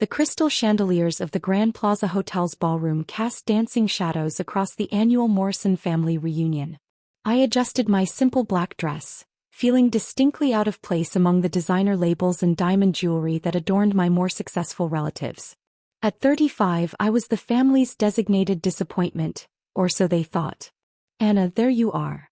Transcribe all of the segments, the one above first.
The crystal chandeliers of the Grand Plaza Hotel's ballroom cast dancing shadows across the annual Morrison family reunion. I adjusted my simple black dress, feeling distinctly out of place among the designer labels and diamond jewelry that adorned my more successful relatives. At 35, I was the family's designated disappointment, or so they thought. Anna, there you are.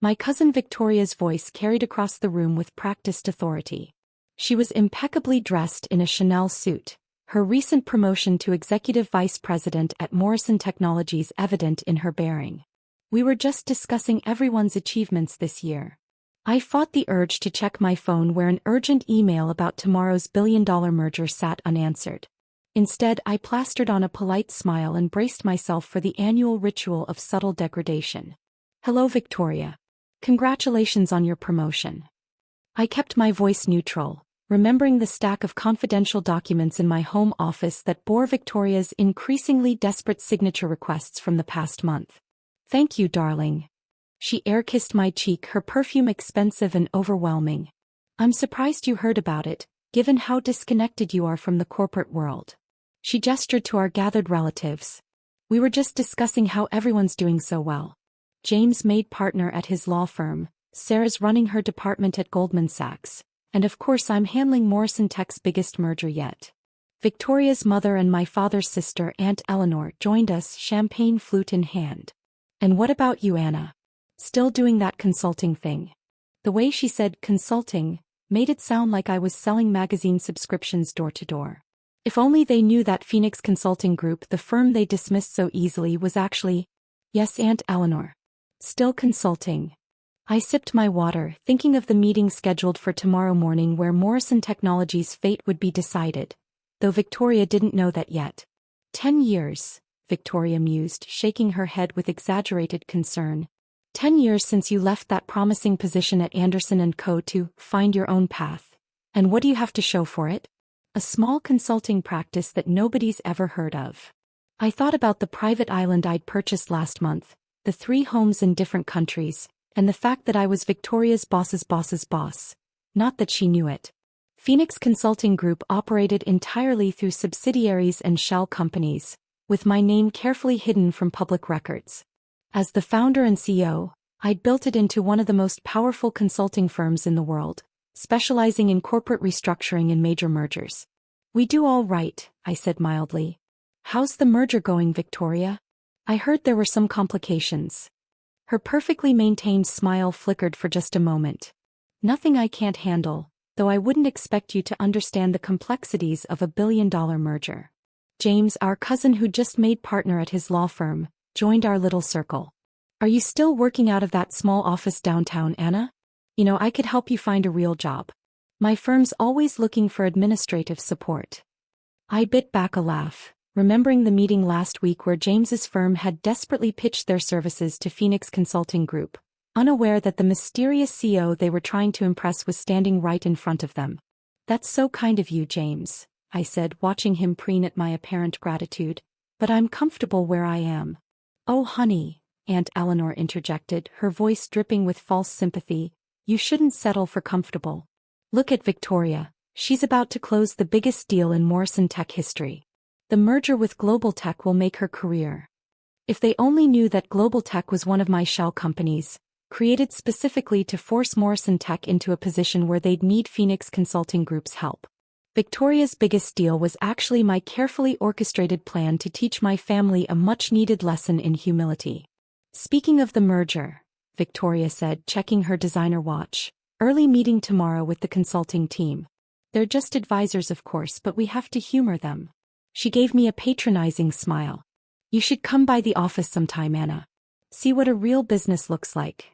My cousin Victoria's voice carried across the room with practiced authority. She was impeccably dressed in a Chanel suit, her recent promotion to executive vice president at Morrison Technologies evident in her bearing. We were just discussing everyone's achievements this year. I fought the urge to check my phone where an urgent email about tomorrow's billion-dollar merger sat unanswered. Instead, I plastered on a polite smile and braced myself for the annual ritual of subtle degradation. Hello, Victoria. Congratulations on your promotion. I kept my voice neutral, remembering the stack of confidential documents in my home office that bore Victoria's increasingly desperate signature requests from the past month. Thank you, darling. She air-kissed my cheek, her perfume expensive and overwhelming. I'm surprised you heard about it, given how disconnected you are from the corporate world. She gestured to our gathered relatives. We were just discussing how everyone's doing so well. James made partner at his law firm, Sarah's running her department at Goldman Sachs, and of course I'm handling Morrison Tech's biggest merger yet. Victoria's mother and my father's sister, Aunt Eleanor, joined us, champagne flute in hand. And what about you, Anna? Still doing that consulting thing? The way she said consulting made it sound like I was selling magazine subscriptions door to door. If only they knew that Phoenix Consulting Group, the firm they dismissed so easily, was actually... Yes, Aunt Eleanor. Still consulting. I sipped my water, thinking of the meeting scheduled for tomorrow morning where Morrison Technologies' fate would be decided, though Victoria didn't know that yet. 10 years, Victoria mused, shaking her head with exaggerated concern. 10 years since you left that promising position at Anderson & Co. to find your own path. And what do you have to show for it? A small consulting practice that nobody's ever heard of. I thought about the private island I'd purchased last month, the 3 homes in different countries, and the fact that I was Victoria's boss's boss's boss. Not that she knew it. Phoenix Consulting Group operated entirely through subsidiaries and shell companies, with my name carefully hidden from public records. As the founder and CEO, I'd built it into one of the most powerful consulting firms in the world, specializing in corporate restructuring and major mergers. We do all right, I said mildly. How's the merger going, Victoria? I heard there were some complications. Her perfectly maintained smile flickered for just a moment. Nothing I can't handle, though I wouldn't expect you to understand the complexities of a billion-dollar merger. James, our cousin who just made partner at his law firm, joined our little circle. Are you still working out of that small office downtown, Anna? You know, I could help you find a real job. My firm's always looking for administrative support. I bit back a laugh, remembering the meeting last week where James's firm had desperately pitched their services to Phoenix Consulting Group, unaware that the mysterious CEO they were trying to impress was standing right in front of them. That's so kind of you, James, I said, watching him preen at my apparent gratitude, but I'm comfortable where I am. Oh, honey, Aunt Eleanor interjected, her voice dripping with false sympathy. You shouldn't settle for comfortable. Look at Victoria, she's about to close the biggest deal in Morrison Tech history. The merger with Global Tech will make her career. If they only knew that Global Tech was one of my shell companies, created specifically to force Morrison Tech into a position where they'd need Phoenix Consulting Group's help. Victoria's biggest deal was actually my carefully orchestrated plan to teach my family a much-needed lesson in humility. Speaking of the merger, Victoria said, checking her designer watch. Early meeting tomorrow with the consulting team. They're just advisors, of course, but we have to humor them. She gave me a patronizing smile. You should come by the office sometime, Anna. See what a real business looks like.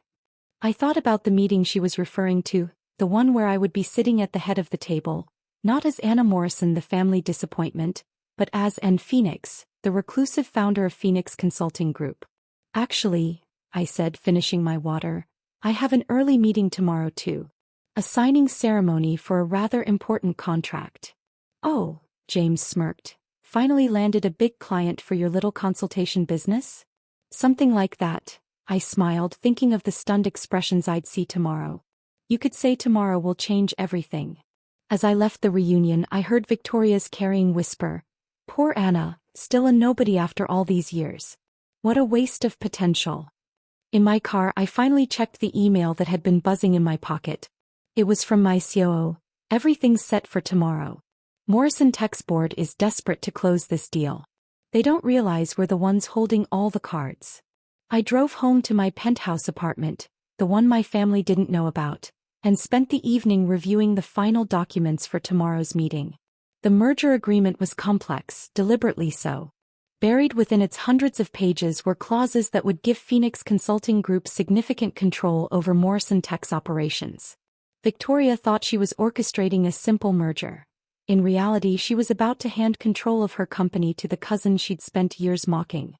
I thought about the meeting she was referring to, the one where I would be sitting at the head of the table, not as Anna Morrison, the family disappointment, but as Anne Phoenix, the reclusive founder of Phoenix Consulting Group. Actually, I said, finishing my water, I have an early meeting tomorrow too. A signing ceremony for a rather important contract. Oh, James smirked. Finally landed a big client for your little consultation business? Something like that, I smiled, thinking of the stunned expressions I'd see tomorrow. You could say tomorrow will change everything. As I left the reunion, I heard Victoria's carrying whisper, "Poor Anna, still a nobody after all these years. What a waste of potential." In my car, I finally checked the email that had been buzzing in my pocket. It was from my COO. "Everything's set for tomorrow. Morrison Tech's board is desperate to close this deal. They don't realize we're the ones holding all the cards." I drove home to my penthouse apartment, the one my family didn't know about, and spent the evening reviewing the final documents for tomorrow's meeting. The merger agreement was complex, deliberately so. Buried within its hundreds of pages were clauses that would give Phoenix Consulting Group significant control over Morrison Tech's operations. Victoria thought she was orchestrating a simple merger. In reality, she was about to hand control of her company to the cousin she'd spent years mocking.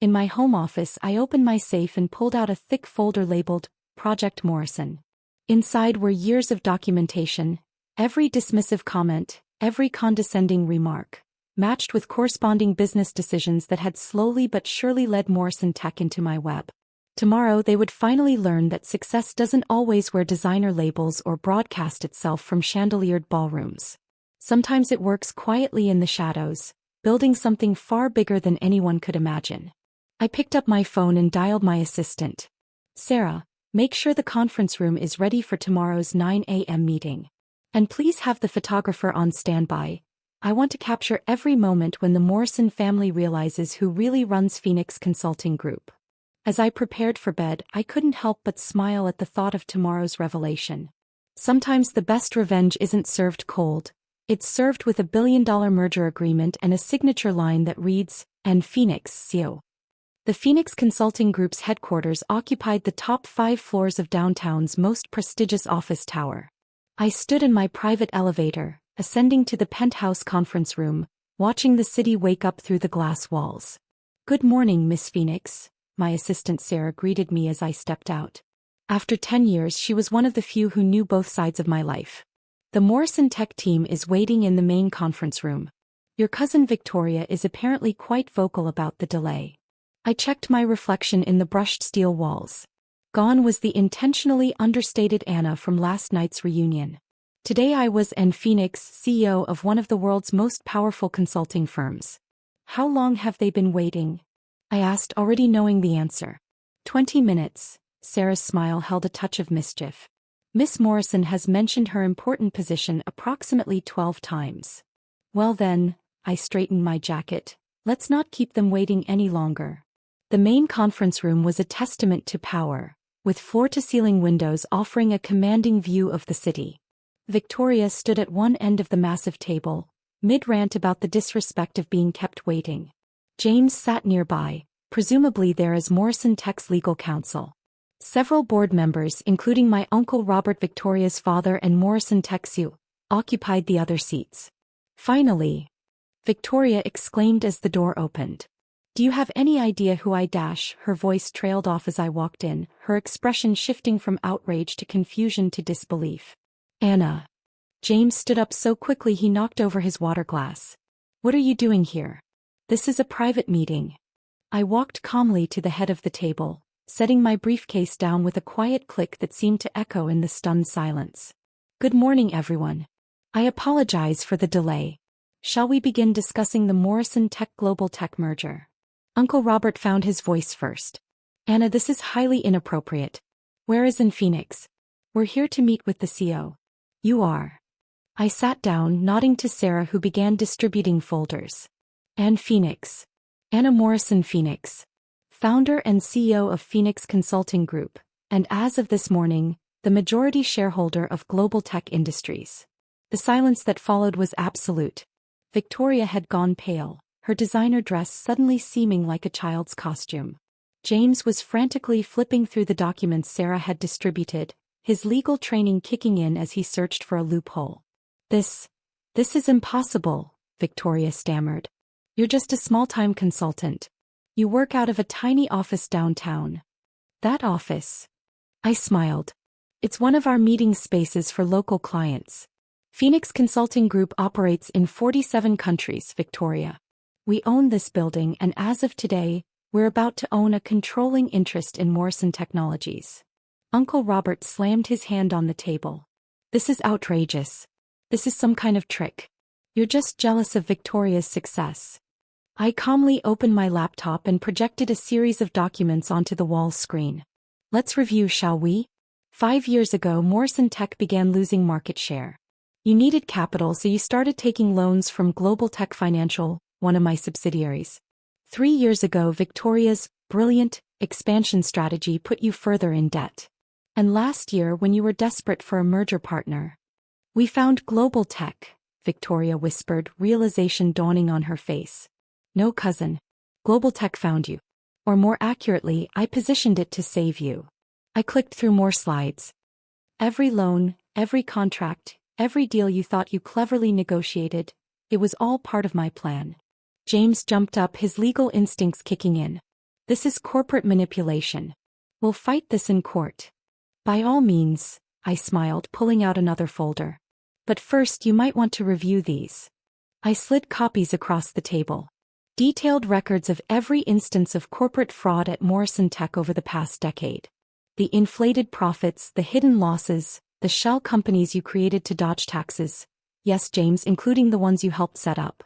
In my home office, I opened my safe and pulled out a thick folder labeled Project Morrison. Inside were years of documentation, every dismissive comment, every condescending remark, matched with corresponding business decisions that had slowly but surely led Morrison Tech into my web. Tomorrow they would finally learn that success doesn't always wear designer labels or broadcast itself from chandeliered ballrooms. Sometimes it works quietly in the shadows, building something far bigger than anyone could imagine. I picked up my phone and dialed my assistant. "Sarah, make sure the conference room is ready for tomorrow's 9 a.m. meeting. And please have the photographer on standby. I want to capture every moment when the Morrison family realizes who really runs Phoenix Consulting Group." As I prepared for bed, I couldn't help but smile at the thought of tomorrow's revelation. Sometimes the best revenge isn't served cold. It's served with a billion-dollar merger agreement and a signature line that reads, "And Phoenix, CO." The Phoenix Consulting Group's headquarters occupied the top 5 floors of downtown's most prestigious office tower. I stood in my private elevator, ascending to the penthouse conference room, watching the city wake up through the glass walls. "Good morning, Miss Phoenix," my assistant Sarah greeted me as I stepped out. After 10 years, she was one of the few who knew both sides of my life. "The Morrison Tech team is waiting in the main conference room. Your cousin Victoria is apparently quite vocal about the delay." I checked my reflection in the brushed steel walls. Gone was the intentionally understated Anna from last night's reunion. Today I was Phoenix, CEO of one of the world's most powerful consulting firms. "How long have they been waiting?" I asked, already knowing the answer. 20 minutes, Sarah's smile held a touch of mischief. "Miss Morrison has mentioned her important position approximately 12 times. Well then," I straightened my jacket, "let's not keep them waiting any longer." The main conference room was a testament to power, with floor-to-ceiling windows offering a commanding view of the city. Victoria stood at one end of the massive table, mid-rant about the disrespect of being kept waiting. James sat nearby, presumably there as Morrison Tech's legal counsel. Several board members, including my Uncle Robert, Victoria's father, and Morrison Tech's CEO, occupied the other seats. "Finally!" Victoria exclaimed as the door opened. "Do you have any idea who I dash?" Her voice trailed off as I walked in, her expression shifting from outrage to confusion to disbelief. "Anna." James stood up so quickly he knocked over his water glass. "What are you doing here? This is a private meeting." I walked calmly to the head of the table, setting my briefcase down with a quiet click that seemed to echo in the stunned silence. "Good morning, everyone. I apologize for the delay. Shall we begin discussing the Morrison Tech Global Tech merger?" Uncle Robert found his voice first. "Anna, this is highly inappropriate. Where is Phoenix? We're here to meet with the CEO." "You are." I sat down, nodding to Sarah, who began distributing folders. Phoenix. Anna Morrison Phoenix, founder and CEO of Phoenix Consulting Group, and as of this morning, the majority shareholder of Global Tech Industries. The silence that followed was absolute. Victoria had gone pale, her designer dress suddenly seeming like a child's costume. James was frantically flipping through the documents Sarah had distributed, his legal training kicking in as he searched for a loophole. This is impossible," Victoria stammered. "You're just a small-time consultant. You work out of a tiny office downtown." "That office?" I smiled. "It's one of our meeting spaces for local clients. Phoenix Consulting Group operates in 47 countries, Victoria. We own this building, and as of today, we're about to own a controlling interest in Morrison Technologies." Uncle Robert slammed his hand on the table. "This is outrageous. This is some kind of trick. You're just jealous of Victoria's success. I calmly opened my laptop and projected a series of documents onto the wall screen. Let's review, shall we? 5 years ago, Morrison Tech began losing market share. You needed capital, so you started taking loans from Global Tech Financial, one of my subsidiaries. 3 years ago, Victoria's brilliant expansion strategy put you further in debt. And last year, when you were desperate for a merger partner, we found Global Tech, Victoria whispered, realization dawning on her face. No, cousin. Global Tech found you. Or more accurately, I positioned it to save you. I clicked through more slides. Every loan, every contract, every deal you thought you cleverly negotiated, it was all part of my plan. James jumped up, his legal instincts kicking in. This is corporate manipulation. We'll fight this in court. By all means, I smiled, pulling out another folder. But first, you might want to review these. I slid copies across the table. Detailed records of every instance of corporate fraud at Morrison Tech over the past decade. The inflated profits, the hidden losses, the shell companies you created to dodge taxes. Yes, James, including the ones you helped set up.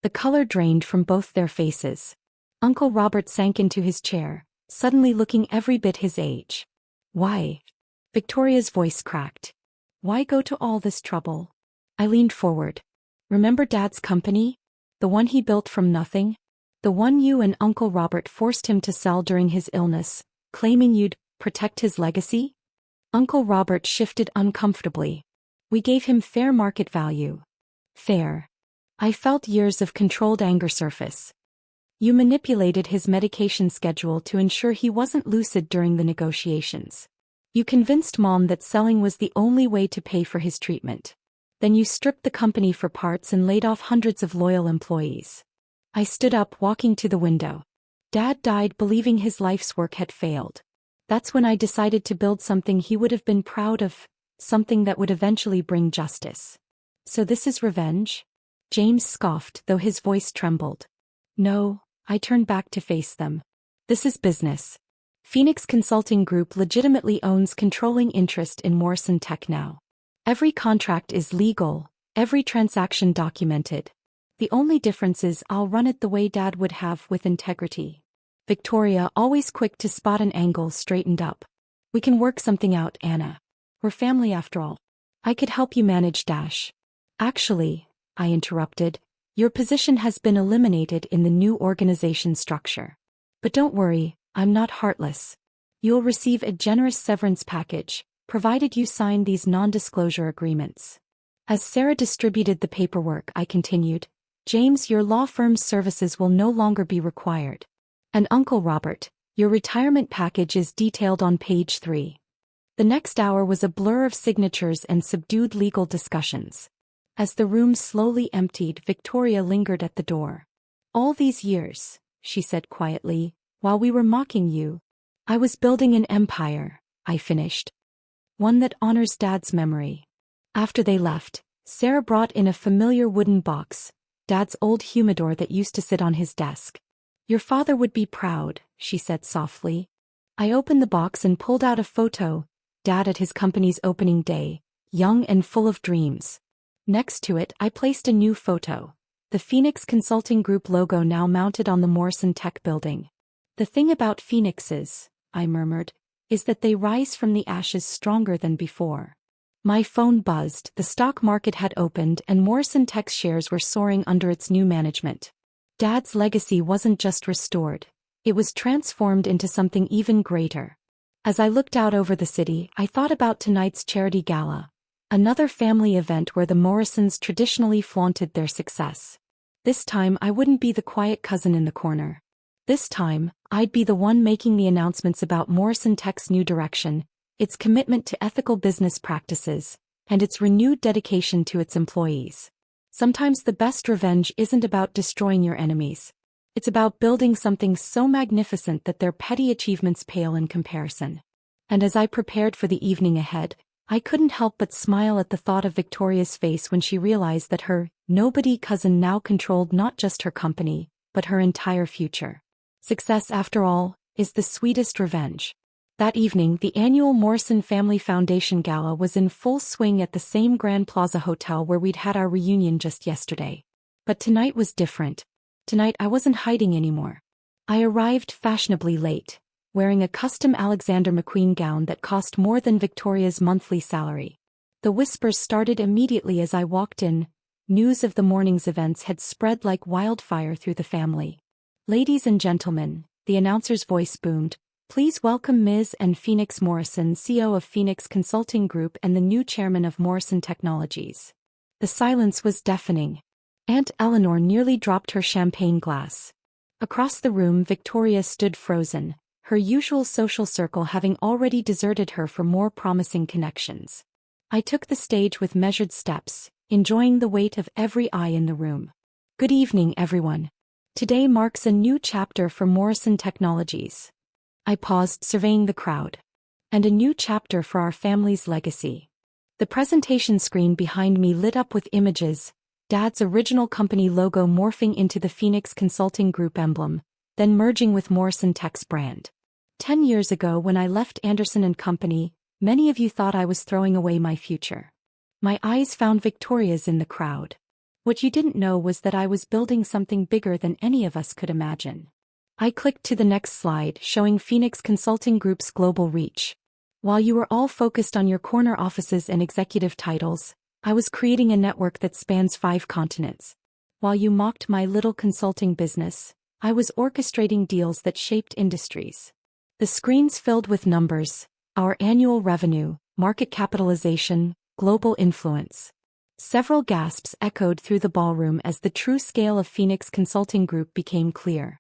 The color drained from both their faces. Uncle Robert sank into his chair, suddenly looking every bit his age. Why? Victoria's voice cracked. Why go to all this trouble? I leaned forward. Remember Dad's company? The one he built from nothing? The one you and Uncle Robert forced him to sell during his illness, claiming you'd protect his legacy? Uncle Robert shifted uncomfortably. We gave him fair market value. Fair. I felt years of controlled anger surface. You manipulated his medication schedule to ensure he wasn't lucid during the negotiations. You convinced Mom that selling was the only way to pay for his treatment. Then you stripped the company for parts and laid off hundreds of loyal employees. I stood up, walking to the window. Dad died believing his life's work had failed. That's when I decided to build something he would have been proud of, something that would eventually bring justice. So this is revenge? James scoffed, though his voice trembled. No, I turned back to face them. This is business. Phoenix Consulting Group legitimately owns controlling interest in Morrison Tech now. Every contract is legal, every transaction documented. The only difference is I'll run it the way Dad would have, with integrity. Victoria, always quick to spot an angle, straightened up. We can work something out, Anna. We're family after all. I could help you manage Dash. Actually, I interrupted, your position has been eliminated in the new organization structure. But don't worry, I'm not heartless. You'll receive a generous severance package, provided you sign these non-disclosure agreements. As Sarah distributed the paperwork, I continued, James, your law firm's services will no longer be required. And Uncle Robert, your retirement package is detailed on page 3. The next hour was a blur of signatures and subdued legal discussions. As the room slowly emptied, Victoria lingered at the door. All these years, she said quietly, while we were mocking you, I was building an empire, I finished. One that honors Dad's memory. After they left, Sarah brought in a familiar wooden box, Dad's old humidor that used to sit on his desk. Your father would be proud, she said softly. I opened the box and pulled out a photo, Dad at his company's opening day, young and full of dreams. Next to it, I placed a new photo, the Phoenix Consulting Group logo now mounted on the Morrison Tech building. The thing about Phoenixes, I murmured, is that they rise from the ashes stronger than before. My phone buzzed, the stock market had opened and Morrison Tech's shares were soaring under its new management. Dad's legacy wasn't just restored, it was transformed into something even greater. As I looked out over the city, I thought about tonight's charity gala, another family event where the Morrisons traditionally flaunted their success. This time I wouldn't be the quiet cousin in the corner. This time, I'd be the one making the announcements about Morrison Tech's new direction, its commitment to ethical business practices, and its renewed dedication to its employees. Sometimes the best revenge isn't about destroying your enemies. It's about building something so magnificent that their petty achievements pale in comparison. And as I prepared for the evening ahead, I couldn't help but smile at the thought of Victoria's face when she realized that her nobody cousin now controlled not just her company, but her entire future. Success, after all, is the sweetest revenge. That evening, the annual Morrison Family Foundation Gala was in full swing at the same Grand Plaza Hotel where we'd had our reunion just yesterday. But tonight was different. Tonight I wasn't hiding anymore. I arrived fashionably late, wearing a custom Alexander McQueen gown that cost more than Victoria's monthly salary. The whispers started immediately as I walked in. News of the morning's events had spread like wildfire through the family. "Ladies and gentlemen," the announcer's voice boomed, "please welcome Ms. and Phoenix Morrison, CEO of Phoenix Consulting Group and the new chairman of Morrison Technologies." The silence was deafening. Aunt Eleanor nearly dropped her champagne glass. Across the room, Victoria stood frozen, her usual social circle having already deserted her for more promising connections. I took the stage with measured steps, enjoying the weight of every eye in the room. "Good evening, everyone. Today marks a new chapter for Morrison Technologies." I paused, surveying the crowd. "And a new chapter for our family's legacy." The presentation screen behind me lit up with images, Dad's original company logo morphing into the Phoenix Consulting Group emblem, then merging with Morrison Tech's brand. 10 years ago when I left Anderson & Company, many of you thought I was throwing away my future. My eyes found Victoria's in the crowd. What you didn't know was that I was building something bigger than any of us could imagine. I clicked to the next slide, showing Phoenix Consulting Group's global reach. While you were all focused on your corner offices and executive titles, I was creating a network that spans 5 continents. While you mocked my little consulting business, I was orchestrating deals that shaped industries. The screens filled with numbers: our annual revenue, market capitalization, global influence. Several gasps echoed through the ballroom as the true scale of Phoenix Consulting Group became clear.